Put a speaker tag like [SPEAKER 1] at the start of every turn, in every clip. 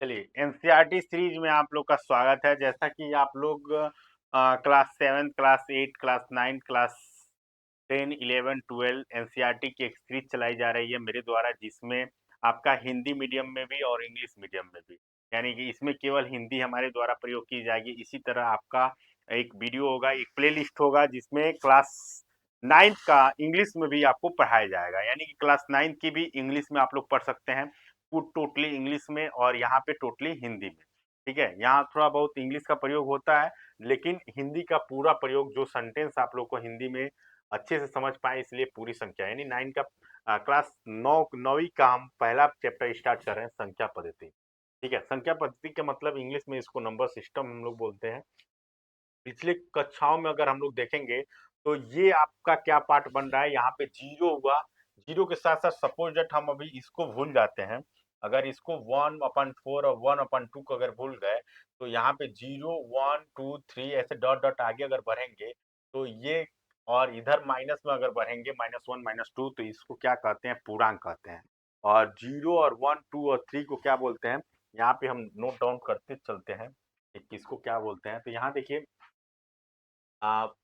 [SPEAKER 1] चलिए NCERT series में आप लोग का स्वागत है। जैसा कि आप लोग class 7, class 8, class 9, class 10, 11, 12 NCERT की एक सीरीज चलाई जा रही है मेरे द्वारा, जिसमें आपका हिंदी मीडियम में भी और इंग्लिश मीडियम में भी, यानी कि इसमें केवल हिंदी हमारे द्वारा प्रयोग की जाएगी। इसी तरह आपका एक वीडियो होगा, एक प्लेलिस्ट होगा, जिसमें क्लास 9 का इंग्लिश में भी आपको पढ़ाया जाएगा, यानी कि क्लास 9 की भी इंग्लिश में आप लोग पढ़ सकते हैं, टोटली इंग्लिश में और यहाँ पे टोटली हिंदी में। ठीक है, यहाँ थोड़ा बहुत इंग्लिश का प्रयोग होता है, लेकिन हिंदी का पूरा प्रयोग, जो सेंटेंस आप लोग को हिंदी में अच्छे से समझ पाए, इसलिए पूरी संख्या यानी 9 का क्लास 9वीं का हम पहला चैप्टर स्टार्ट कर रहे हैं, संख्या पद्धति। ठीक है, संख्या पद्धति का मतलब इंग्लिश में इसको नंबर सिस्टम हम लोग बोलते हैं। पिछले कक्षाओं में अगर हम लोग देखेंगे तो ये आपका क्या पार्ट बन रहा है, यहाँ पे जीरो हुआ, जीरो के साथ साथ सपोज दैट हम अभी इसको भूल जाते हैं, अगर इसको 1/4 और 1/2 को अगर भूल गए, तो यहाँ पे 0 1 2 3 ऐसे डॉट डॉट आगे अगर बढ़ेंगे तो ये, और इधर माइनस में अगर बढ़ेंगे -1 -2, तो इसको क्या कहते हैं, पूर्णांक कहते हैं। और 0 और 1 2 और 3 को क्या बोलते हैं, यहाँ पे हम नोट डाउन करते चलते हैं कि किसको क्या बोलते हैं। तो यहाँ देखिए, आप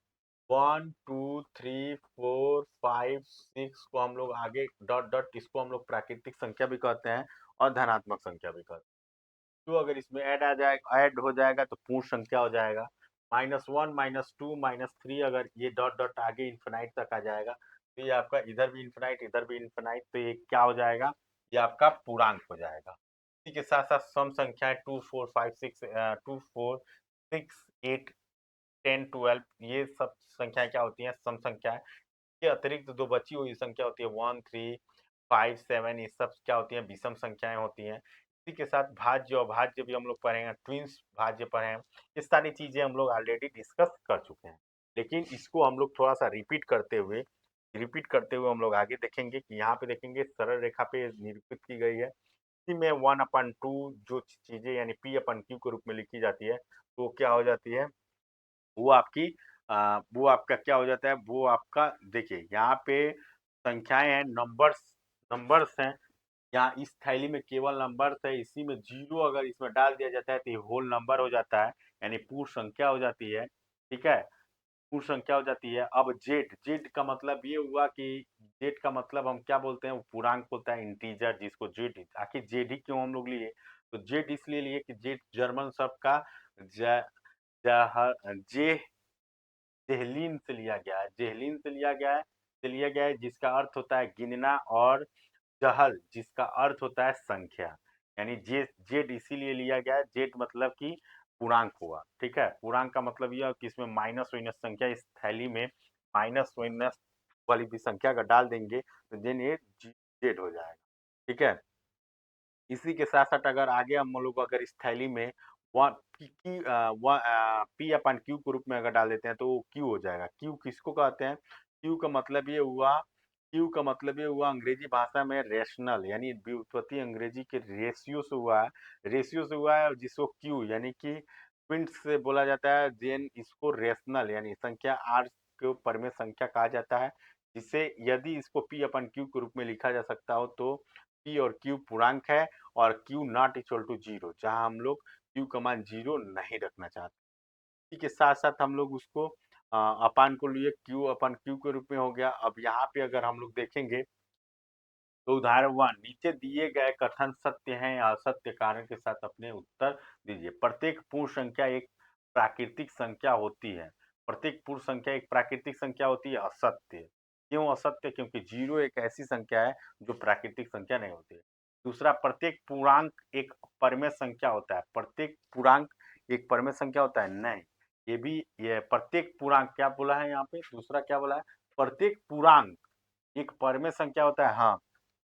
[SPEAKER 1] 1 2 3 4 5 6 को हम लोग आगे डॉट डॉट, इसको हम लोग प्राकृतिक संख्या भी कहते हैं और धनात्मक संख्या भी कहते हैं। तो अगर इसमें ऐड हो जाएगा तो पूर्ण संख्या हो जाएगा। -1 -2 -3, अगर ये डॉट डॉट आगे इन्फिनाइट तक आ जाएगा, तो ये आपका इधर भी इन्फिनाइट इधर भी इन्फिनाइट, तो ये क्या हो जाएगा, ये आपका पूर्णांक हो जाएगा। इसी के साथ साथ सम संख्याएं 2 4 5 6 2 4 6 8 10 12, ये सब संख्याएं क्या होती हैं, सम संख्याएं के अतिरिक्त दो बची हुई संख्या होती है 1 3 5 7, ये सब क्या होती हैं, विषम संख्याएं होती हैं। इसी के साथ भाज्य और भाज्य भी हम लोग पढ़े हैं, ट्विंस भाज्य पढ़े हैं। ये सारी चीजें हम लोग ऑलरेडी डिस्कस कर चुके हैं, लेकिन इसको हम लोग थोड़ा सा रिपीट करते हुए हम लोग आगे देखेंगे कि यहाँ पे देखेंगे सरल रेखा पे निरूपित की गई है। इसी में 1/2 जो चीजें यानी P/Q के रूप में लिखी जाती है, तो वो क्या हो जाती है, वो आपकी वो आपका क्या हो जाता है, वो आपका देखिए यहाँ पे संख्याएं हैं, नंबर्स नंबर्स हैं। यहाँ इस थैली में केवल नंबर्स है, इसी में जीरो अगर इसमें डाल दिया जाता है तो ये होल नंबर हो जाता है, यानी पूर्ण संख्या हो जाती है। ठीक है, पूर्ण संख्या हो जाती है। अब जेड, जेड का मतलब ये हुआ कि जेड का मतलब हम क्या बोलते हैं, वो पूर्णांक होता है, इंटीजर, जिसको जेड, आखिर जेड ही क्यों हम लोग लिए, तो जेड इसलिए लिए कि जेड जर्मन शब्द का ज, जे जेहलीन से लिया गया है, जेहलीन से लिया गया है, जिसका अर्थ होता है गिनना, और जहल जिसका अर्थ होता है संख्या, यानी जेड इसीलिए लिया गया है, जेड मतलब कि पूर्णांक हुआ। ठीक है, पूर्णांक का मतलब यह कि इसमें माइनस वाइनस संख्या, इस थैली में माइनस वाइनस वाली भी संख्या अगर डाल देंगे तो देन ये जेड हो जाएगा। ठीक है, इसी के साथ साथ अगर आगे हम लोग अगर इस थैली में वन P/Q के रूप में अगर डाल देते हैं तो क्यू हो जाएगा। क्यू किसको कहते हैं, क्यू का मतलब ये हुआ अंग्रेजी भाषा में रेशनल, यानी व्युत्पत्ति अंग्रेजी के रेशियो से हुआ है, और जिसको क्यू यानी कि क्विंट्स से बोला जाता है, देन इसको रेशनल यानी संख्या आर के परिमेय संख्या कहा जाता है, जिसे यदि इसको P/Q के रूप में लिखा जा सकता हो तो P और Q पूर्णांक है, और Q not equal to zero, जहां हम लोग Q का मान जीरो नहीं रखना चाहते। इसी के साथ साथ हम लोग उसको अपान को लिए Q/Q के रूप में हो गया। अब यहाँ पे अगर हम लोग देखेंगे तो उदाहरण 1, नीचे दिए गए कथन सत्य हैं या असत्य, कारण के साथ अपने उत्तर दीजिए। प्रत्येक पूर्ण संख्या एक प्राकृतिक संख्या होती है, प्रत्येक पूर्ण संख्या एक प्राकृतिक संख्या होती है, असत्य। क्यों असत्य, क्योंकि जीरो एक ऐसी संख्या है जो प्राकृतिक संख्या नहीं होती है। दूसरा, प्रत्येक पूर्णांक एक परमेय संख्या होता है, प्रत्येक पूर्णांक एक परमेय संख्या होता है, नहीं। ये प्रत्येक पूर्णांक क्या बोला है यहाँ पे, दूसरा क्या बोला है, प्रत्येक पूर्णांक एक परमेय संख्या होता है, हाँ,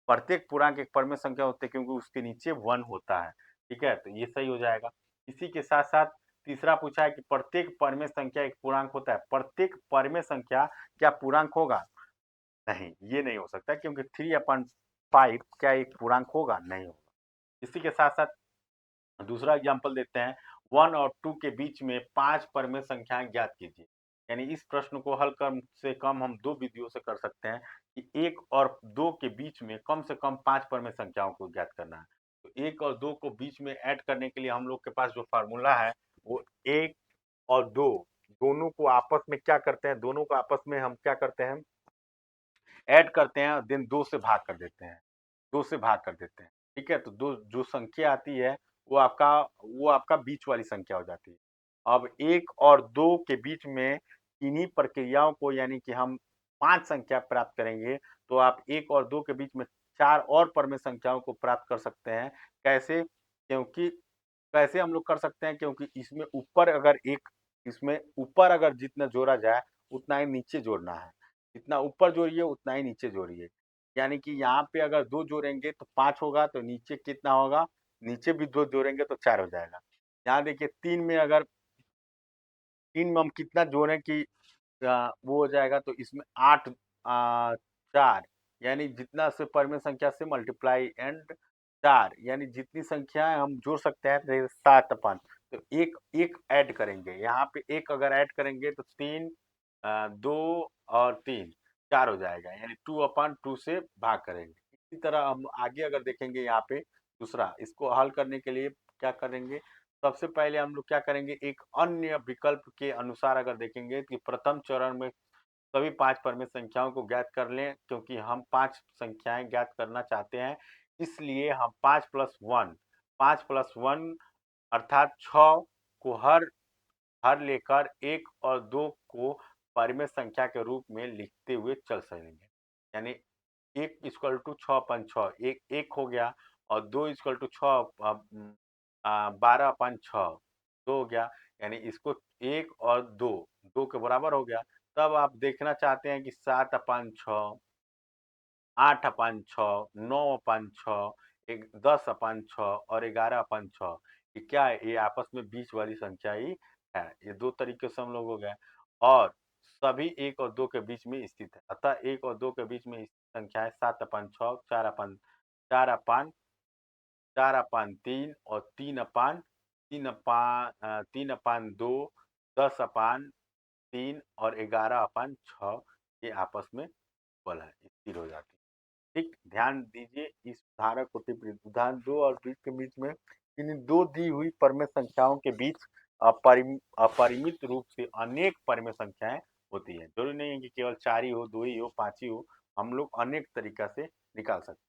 [SPEAKER 1] प्रत्येक पूर्णांक एक परमेय संख्या होती है, क्योंकि उसके नीचे 1 होता है। ठीक है, तो ये सही हो जाएगा। इसी के साथ साथ तीसरा पूछा है कि प्रत्येक परमेय संख्या एक पूर्णांक होता है, प्रत्येक परमेय संख्या क्या पूर्णांक होगा, नहीं, ये नहीं हो सकता, क्योंकि 3/5 क्या एक पूर्णांक होगा, नहीं होगा। इसी के साथ साथ दूसरा एग्जाम्पल देते हैं, 1 और 2 के बीच में 5 परमेय संख्याएं ज्ञात कीजिए। यानी इस प्रश्न को हल कम से कम हम दो विधियों से कर सकते हैं कि 1 और 2 के बीच में कम से कम 5 परमेय संख्याओं को ज्ञात करना है। तो 1 और 2 को बीच में ऐड करने के लिए हम लोग के पास जो फ़ॉर्मूला है वो 1 और 2 दोनों को आपस में क्या करते हैं, दोनों को आपस में हम क्या करते हैं, ऐड करते हैं, देन 2 से भाग कर देते हैं, 2 से भाग कर देते हैं। ठीक है? तो दो जो संख्या आती है वो आपका बीच वाली संख्या हो जाती है। अब 1 और 2 के बीच में इन्हीं प्रक्रियाओं को यानी कि हम 5 संख्या प्राप्त करेंगे, तो आप 1 और 2 के बीच में 4 और परमेय संख्याओं को प्राप्त कर सकते हैं। कैसे? क्योंकि कैसे हम लोग कर सकते हैं, क्योंकि इसमें ऊपर अगर जितना जोड़ा जाए उतना ही नीचे जोड़ना है। जितना ऊपर जोड़िए उतना ही नीचे जोड़िए। यानी कि यहाँ पे अगर 2 जोड़ेंगे तो 5 होगा, तो नीचे कितना होगा? नीचे भी 2 जोड़ेंगे तो 4 हो जाएगा। यहाँ देखिए 3 में हम कितना जोड़ें कि वो हो जाएगा, तो इसमें 8 4 यानी जितना से परमेय संख्या से मल्टीप्लाई एंड 4 यानी जितनी संख्याएं हम जोड़ सकते हैं, जैसे 7 5, तो एक एक ऐड करेंगे। यहाँ पे एक अगर ऐड करेंगे तो 3 2 और 3 4 हो जाएगा, यानी 2/2 से भाग करेंगे। इसी तरह हम आगे अगर देखेंगे यहाँ पे दूसरा, इसको हल करने के लिए क्या करेंगे, सबसे पहले हम लोग क्या करेंगे, एक अन्य विकल्प के अनुसार अगर देखेंगे कि प्रथम चरण में सभी 5 परमेय संख्याओं को ज्ञात कर लें, क्योंकि हम 5 संख्याएं ज्ञात करना चाहते हैं। इसलिए हम 5 प्लस 1 अर्थात 6 को हर हर लेकर 1 और 2 को परमेय संख्या के रूप में लिखते हुए चल सकेंगे। यानी 1 इक्वल टू 6/6, एक हो गया, और 2 इक्वल टू 12/6 2 हो गया, यानी इसको 1 और 2 2 के बराबर हो गया। तब आप देखना चाहते हैं कि 7/6, 8/6, 9/6, 10/6 और 11/6 ये क्या है? ये आपस में बीच वाली संख्या ही है। ये 2 तरीके से हम लोग हो गए, और सभी 1 और 2 के बीच में स्थित है। अतः 1 और 2 के बीच में स्थित संख्या है 7/6, 4/3 और 3/2, 10/3 और 11/6 ये आपस में इक्वल है, स्थिर हो जाती है। ठीक, ध्यान दीजिए इस उदाहरण को टिप्पणी उदाहरण 2 और 20 के बीच में इन 2 दी हुई परमेय संख्याओं के बीच अपरिमित रूप से अनेक परमेय संख्याएं होती है। जरूरी नहीं है कि केवल 4 ही हो, 2 ही हो, 5 ही हो, हम लोग अनेक तरीका से निकाल सकते हैं।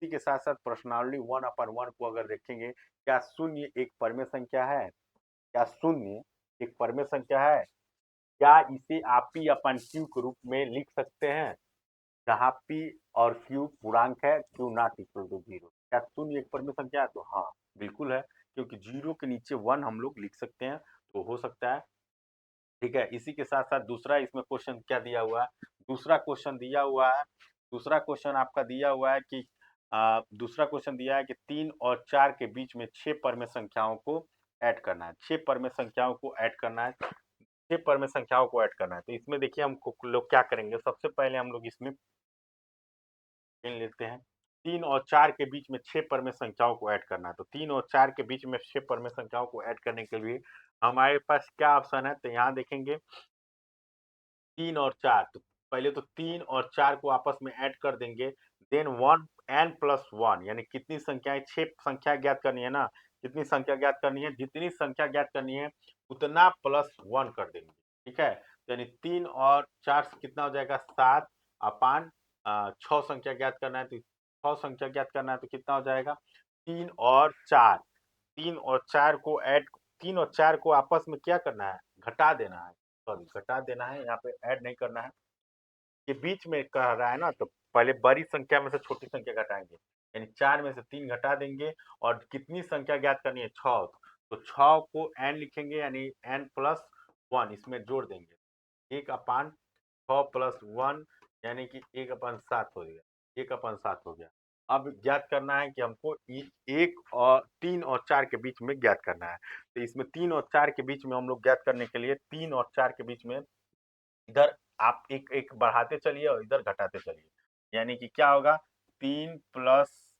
[SPEAKER 1] इसी के साथ साथ प्रश्नावली 1/1 को अगर देखेंगे, क्या शून्य एक परमेय संख्या है? क्या शून्य एक परमेय संख्या है? क्या इसे आप पी अपन क्यू के रूप में लिख सकते हैं, जहाँ पी और क्यू पूर्णांक है, क्यू नॉट इक्वल टू 0? क्या शून्य एक परमेय संख्या है? तो हाँ, बिल्कुल है, क्योंकि 0 के नीचे 1 हम लोग लिख सकते हैं, तो हो सकता है। ठीक है, इसी के साथ साथ दूसरा इसमें क्वेश्चन क्या दिया हुआ है, दूसरा क्वेश्चन आपका दिया हुआ है कि दूसरा क्वेश्चन दिया है कि 3 और 4 के बीच में 6 परमेय संख्याओं को ऐड करना है, 6 परमेय संख्याओं को ऐड करना है, 6 परमेय संख्याओं को ऐड करना है। तो इसमें देखिए हमको लोग क्या करेंगे, सबसे पहले हम लोग इसमें गिन लेते हैं। 3 और 4 के बीच में 6 परमेय संख्याओं को ऐड करना है, तो 3 और 4 के बीच में 6 परमेय संख्याओं को ऐड करने के लिए हमारे पास क्या ऑप्शन है, तो यहाँ देखेंगे 3 और 4, तो पहले तो 3 और 4 को आपस में ऐड कर देंगे, देन 1 n प्लस 1 यानी कितनी संख्याएं, 6 संख्या ज्ञात करनी है ना, कितनी संख्या ज्ञात करनी है, जितनी संख्या ज्ञात करनी है उतना प्लस 1 कर देंगे। ठीक है, तो यानी 3 और 4 से कितना हो जाएगा, 7 अपान 6 संख्या ज्ञात करना है, तो 6 संख्या ज्ञात करना है तो कितना हो जाएगा, 3 और 4, 3 और 4 को ऐड, 3 और 4 को आपस में क्या करना है, घटा देना है, सॉरी घटा देना है, यहाँ पे ऐड नहीं करना है। ये बीच में कह रहा है ना, तो पहले बड़ी संख्या में से छोटी संख्या घटाएंगे, यानी 4 में से 3 घटा देंगे, और कितनी संख्या ज्ञात करनी है, 6, तो 6 को n लिखेंगे, यानी n प्लस 1 इसमें जोड़ देंगे, 1/6 प्लस 1 यानी कि 1/7 हो गया, 1/7 हो गया। अब ज्ञात करना है कि हमको 3 और 4 के बीच में ज्ञात करना है, तो इसमें 3 और 4 के बीच में हम लोग ज्ञात करने के लिए 3 और 4 के बीच में इधर आप एक एक बढ़ाते चलिए और इधर घटाते चलिए, यानी कि क्या होगा, 3 प्लस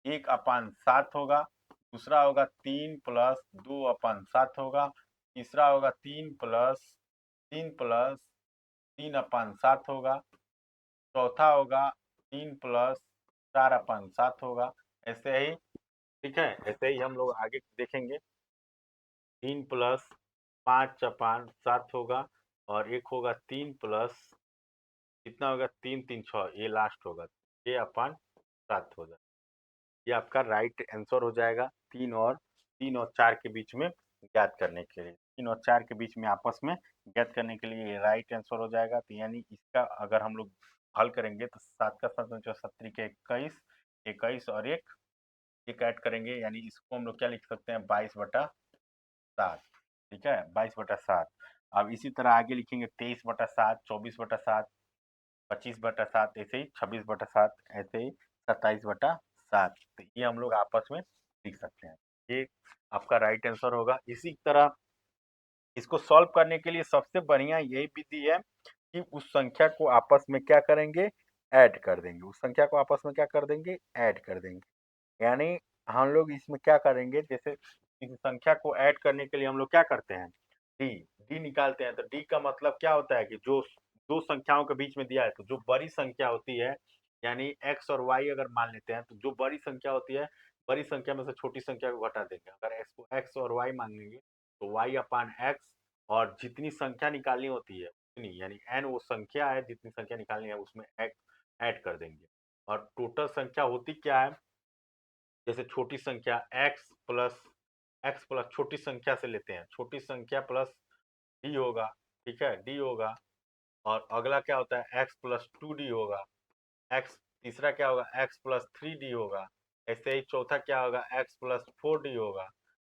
[SPEAKER 1] 1/7 होगा, दूसरा होगा 3 प्लस 2/7 होगा, तीसरा होगा 3 प्लस 3/7 होगा, चौथा होगा 3 प्लस 4/7 होगा, ऐसे ही ठीक है, ऐसे ही हम लोग आगे देखेंगे। 3 प्लस 5/7 होगा, और एक होगा 3 प्लस कितना होगा, 3×3=6, ये लास्ट होगा, 6/7 हो जाएगा। ये आपका राइट आंसर हो जाएगा। 3 और 4 के बीच में ज्ञात करने के लिए, 3 और 4 के बीच में आपस में ज्ञात करने के लिए ये राइट आंसर हो जाएगा। तो यानी इसका अगर हम लोग हल करेंगे तो 7 का 7×7 के 21, 21 और एक ऐड करेंगे, यानी इसको हम लोग क्या लिख सकते हैं, 22/7। ठीक है, 22/7। अब इसी तरह आगे लिखेंगे 23/7, 24/7, 25/7, ऐसे ही 26/7, ऐसे ही 27/7। तो ये हम लोग आपस में लिख सकते हैं। ये आपका राइट आंसर होगा। इसी तरह इसको सॉल्व करने के लिए सबसे बढ़िया यही विधि है कि उस संख्या को आपस में क्या करेंगे, ऐड कर देंगे। उस संख्या को आपस में क्या कर देंगे, ऐड कर देंगे। यानी हम लोग इसमें क्या करेंगे, जैसे इस संख्या को ऐड करने के लिए हम लोग क्या करते हैं, डी डी निकालते हैं। तो डी का मतलब क्या होता है कि जो दो संख्याओं के बीच में दिया है, तो जो बड़ी संख्या होती है, यानी एक्स और वाई अगर मान लेते हैं, तो जो बड़ी संख्या होती है, बड़ी संख्या में से छोटी संख्या को घटा देंगे। अगर एक्स को एक्स और वाई मान लेंगे, तो वाई अपान एक्स, और जितनी संख्या निकालनी होती है उतनी, यानी एन वो संख्या है, जितनी संख्या निकालनी है उसमें ऐड कर देंगे। और टोटल संख्या होती क्या है, जैसे छोटी संख्या एक्स प्लस छोटी संख्या से लेते हैं, छोटी संख्या प्लस डी होगा। ठीक है, डी होगा। और अगला क्या होता है, x+2d होगा। एक्स तीसरा क्या होगा, x+3d होगा। ऐसे ही चौथा क्या होगा, x+4d होगा।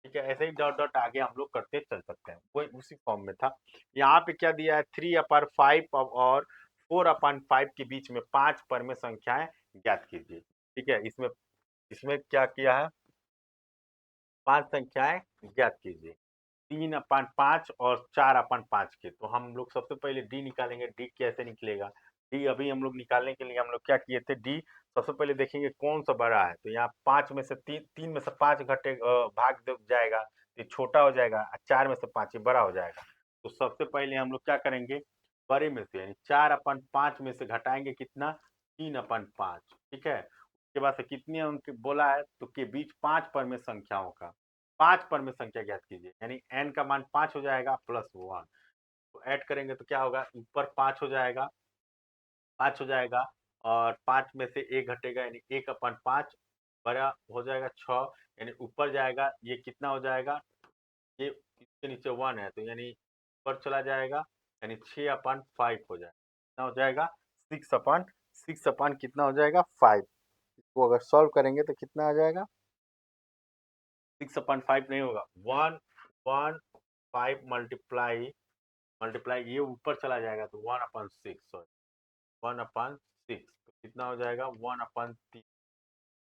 [SPEAKER 1] ठीक है, ऐसे ही डॉट डॉट आगे हम लोग करते चल सकते हैं, वही उसी फॉर्म में था। यहाँ पे क्या दिया है, 3/5 और 4/5 के बीच में 5 पर में संख्याएं ज्ञात कीजिए। ठीक है, इसमें इसमें क्या किया है, 5 संख्याएं ज्ञात कीजिए। 3/5 और 4/5 के। तो हम लोग सबसे पहले डी निकालेंगे। डी कैसे निकलेगा, डी अभी हम लोग निकालने के लिए हम लोग क्या किए थे, डी सबसे पहले देखेंगे कौन सा बड़ा है। तो यहाँ 5 में से 3 में से 5 घटे जाएगा, तो ये छोटा हो जाएगा। 4 में से 5 ये बड़ा हो जाएगा। तो सबसे पहले हम लोग क्या करेंगे, बड़े में से यानी 4/5 में से घटाएंगे कितना, 3/5। ठीक है, उसके बाद से कितनी अंक बोला है, तो के बीच 5 पर में संख्याओं का, 5 पर में संख्या ज्ञात कीजिए। यानी n का मान 5 हो जाएगा +1। तो ऐड करेंगे तो क्या होगा, ऊपर 5 हो जाएगा, 5 हो जाएगा, और 5 में से 1 घटेगा, यानी 1/5 बड़ा हो जाएगा 6। यानी ऊपर जाएगा, ये कितना हो जाएगा, ये इसके नीचे 1 है, तो यानी ऊपर चला जाएगा, यानी 6/5 हो जाएगा। कितना हो जाएगा, 6/6 कितना हो जाएगा, 5। इसको अगर सॉल्व करेंगे तो कितना आ जाएगा, 6/5 नहीं होगा, 1/5 मल्टीप्लाई मल्टीप्लाई ये ऊपर चला जाएगा, तो 1/6, सॉरी 1/6, तो कितना हो जाएगा, 1/30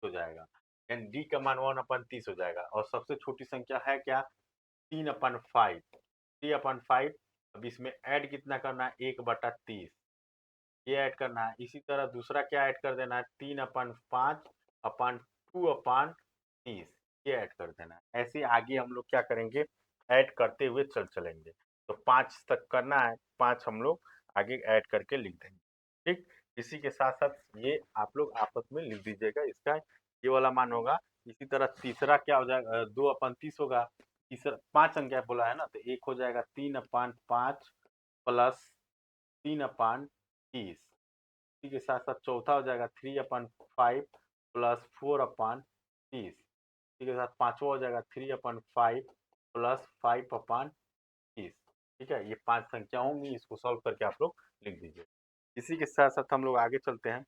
[SPEAKER 1] हो जाएगा। यानी डी का मान 1/30 हो जाएगा। और सबसे छोटी संख्या है क्या, 3/5। 3/5। अब इसमें ऐड कितना करना है, 1/30 ये ऐड करना है। इसी तरह दूसरा क्या ऐड कर देना है, 3/5/2/30 ये ऐड कर देना है। ऐसे आगे हम लोग क्या करेंगे, ऐड करते हुए चलेंगे। तो 5 तक करना है, 5 हम लोग आगे ऐड करके लिख देंगे। ठीक, इसी के साथ साथ ये आप लोग आपस में लिख दीजिएगा, इसका ये वाला मान होगा। इसी तरह तीसरा क्या हो जाएगा, 2/30 होगा। तीसरा 5 संख्या बोला है ना, तो एक हो जाएगा 3/5 प्लस 3/30। इसी के साथ साथ चौथा हो जाएगा 3/5 प्लस 4/30। इसी के साथ पांचवा हो जाएगा 3/5 प्लस 5/30। ठीक है, ये 5 संख्या होंगी, इसको सॉल्व करके आप लोग लिख दीजिए। इसी के साथ साथ हम लोग आगे चलते हैं।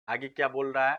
[SPEAKER 1] आगे क्या बोल रहा है,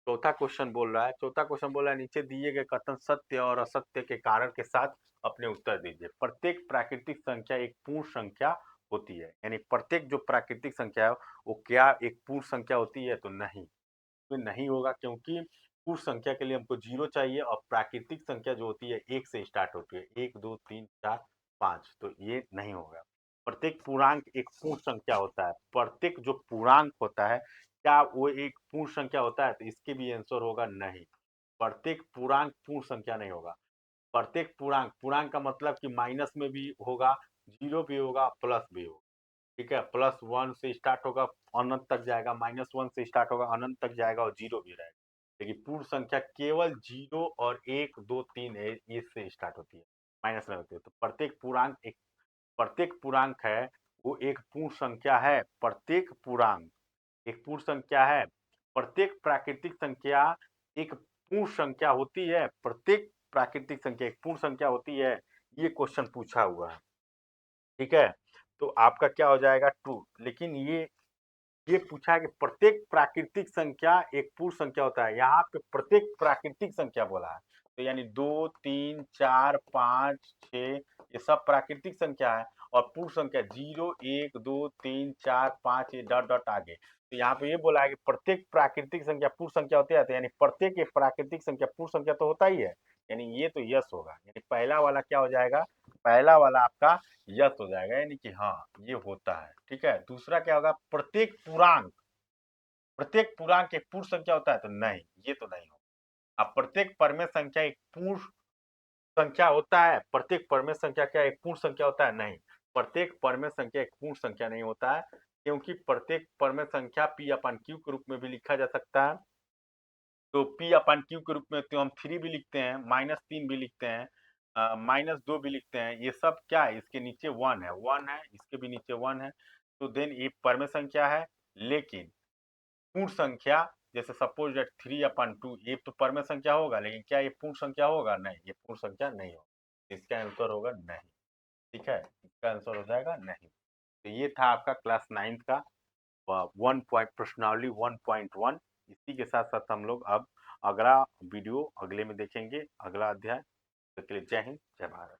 [SPEAKER 1] चौथा क्वेश्चन बोल रहा है। चौथा क्वेश्चन बोल रहा है, नीचे दिए गए कथन सत्य और असत्य के कारण के साथ अपने उत्तर दीजिए। प्रत्येक प्राकृतिक संख्या एक पूर्ण संख्या होती है, यानी प्रत्येक जो प्राकृतिक संख्या है वो क्या एक पूर्ण संख्या होती है, तो नहीं, तो नहीं होगा, क्योंकि पूर्ण संख्या के लिए हमको 0 चाहिए, और प्राकृतिक संख्या जो होती है 1 से स्टार्ट होती है, 1 2 3 4 5, तो ये नहीं होगा। प्रत्येक पूर्णांक एक पूर्ण संख्या होता है। प्रत्येक जो पूर्णांक होता है, क्या वो एक पूर्ण संख्या होता है, तो इसके भी आंसर होगा नहीं। प्रत्येक पूर्णांक पूर्ण संख्या नहीं होगा। प्रत्येक पूर्णांक, पूर्णांक का मतलब कि माइनस में भी होगा, 0 भी होगा, प्लस भी होगा। ठीक है, +1 से स्टार्ट होगा, अनंत तक जाएगा, -1 से स्टार्ट होगा, अनंत तक जाएगा, और 0 भी रहेगा। देखिए पूर्ण संख्या केवल 0 और 1 2 3 इससे स्टार्ट होती है, माइनस में होती है। तो प्रत्येक पूर्णांक है वो एक पूर्ण संख्या है। प्रत्येक पूर्णांक एक पूर्ण संख्या है। प्रत्येक प्राकृतिक संख्या एक पूर्ण संख्या होती है। प्रत्येक प्राकृतिक संख्या एक पूर्ण संख्या होती है। ये क्वेश्चन पूछा हुआ है, ठीक है। तो आपका क्या हो जाएगा 2। लेकिन ये पूछा है कि प्रत्येक प्राकृतिक संख्या एक पूर्ण संख्या होता है। यहाँ पे प्रत्येक प्राकृतिक संख्या बोला है, तो यानी 2 3 4 5 6 ये सब प्राकृतिक संख्या है। और पूर्ण संख्या 0 1 2 3 4 5 ये डॉट डॉट आगे। तो यहाँ पे ये बोला है कि प्रत्येक प्राकृतिक संख्या पूर्ण संख्या होती है, तो यानी प्रत्येक एक प्राकृतिक संख्या पूर्ण संख्या तो होता ही है। यानी ये तो यस होगा, यानी पहला वाला क्या हो जाएगा, पहला वाला आपका यस हो जाएगा, यानी कि हाँ ये होता है, ठीक है। दूसरा क्या होगा, प्रत्येक पूर्णांक एक पूर्ण संख्या होता है, तो नहीं, ये तो नहीं होगा। अब प्रत्येक परमेय संख्या एक पूर्ण संख्या होता है, प्रत्येक परमेय संख्या क्या एक पूर्ण संख्या होता है, नहीं। प्रत्येक परमेय संख्या एक पूर्ण संख्या नहीं होता है, क्योंकि प्रत्येक परमेय संख्या पी अपन क्यू के रूप में भी लिखा जा सकता है। तो पी अपन क्यू के रूप में तो हम 3 भी लिखते हैं, -3 भी लिखते हैं, -2 भी लिखते हैं। ये सब क्या है, इसके नीचे 1 है, इसके भी नीचे 1 है। तो देन ये परमेय संख्या है। लेकिन पूर्ण संख्या, जैसे सपोज दैट 3/2 ये तो परमेय संख्या होगा, लेकिन क्या ये पूर्ण संख्या होगा, नहीं, ये पूर्ण संख्या नहीं होगा। इसका आंसर होगा नहीं, ठीक है, इसका आंसर हो जाएगा नहीं। तो ये था आपका क्लास 9 का 1 पॉइंट प्रश्नावली 1.1। इसी के साथ साथ हम लोग अब अगला वीडियो अगले में देखेंगे, अगला अध्याय। तो के लिए जय हिंद, जय भारत।